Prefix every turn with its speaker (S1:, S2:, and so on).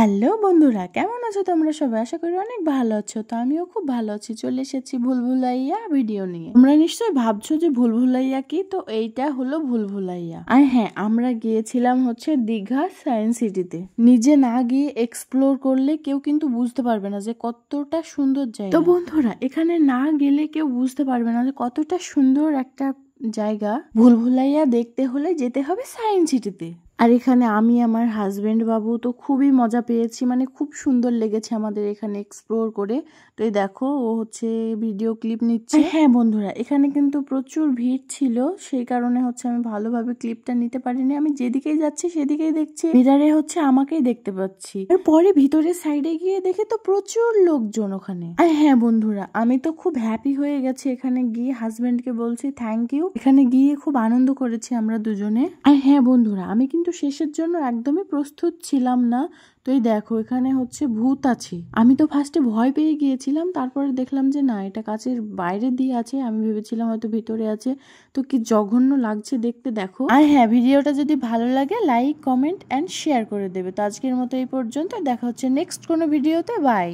S1: Hello বন্ধুরা, কেমন আছো তোমরা সবাই? আশা করি অনেক ভালো আছো। তো আমিও খুব ভালো আছি। চলে এসেছি ভুলভুলাইয়া ভিডিও নিয়ে। তোমরা নিশ্চয়ই ভাবছো যে ভুলভুলাইয়া কি, তো এইটা হলো ভুলভুলাইয়া। আর হ্যাঁ, আমরা গিয়েছিলাম হচ্ছে দীঘা সায়েন্স সিটিতে। নিজে না গিয়ে এক্সপ্লোর করলে কেউ কিন্তু বুঝতে পারবে না যে কতটা সুন্দর জায়গা। তো বন্ধুরা, এখানে না গেলে কেউ বুঝতে পারবে না যে কতটা সুন্দর একটা জায়গা। ভুলভুলাইয়া দেখতে হলে যেতে হবে সায়েন্স সিটিতে। আর এখানে আমি আমার হাজবেন্ড বাবু তো খুবই মজা পেয়েছি, মানে খুব সুন্দর লেগেছে আমাদের এখানে এক্সপ্লোর করে। তো এই দেখো, ও হচ্ছে ভিডিও ক্লিপ নিচ্ছে। হ্যাঁ বন্ধুরা, এখানে কিন্তু প্রচুর ভিড় ছিল, সেই কারণে হচ্ছে আমি ভালোভাবে ক্লিপটা নিতে পারিনি। আমি যেদিকেই যাচ্ছি সেদিকেই দেখছি মিরারে হচ্ছে আমাকেই দেখতে পাচ্ছি। এরপরে ভিতরের সাইডে গিয়ে দেখে তো প্রচুর লোকজন ওখানে। আর হ্যাঁ বন্ধুরা, আমি তো খুব হ্যাপি হয়ে গেছি এখানে গিয়ে। হাজবেন্ডকে বলছি থ্যাংক ইউ। এখানে গিয়ে খুব আনন্দ করেছি আমরা দুজনে। আর হ্যাঁ বন্ধুরা, আমি কিন্তু শেষের জন্য একদমই প্রস্তুত ছিলাম না। তো এই দেখো, এখানে হচ্ছে ভূত আছে। আমি তো ফার্স্টে ভয় পেয়ে গিয়েছিলাম, তারপরে দেখলাম যে না, এটা কাচের বাইরে দিয়ে আছে। আমি ভেবেছিলাম হয়তো ভিতরে আছে। তো কি জঘন্য লাগছে দেখতে, দেখো। আর হ্যাঁ, ভিডিওটা যদি ভালো লাগে লাইক, কমেন্ট এন্ড শেয়ার করে দেবে। তো আজকের মতো এই পর্যন্ত, দেখা হচ্ছে নেক্সট কোনো ভিডিওতে। বাই।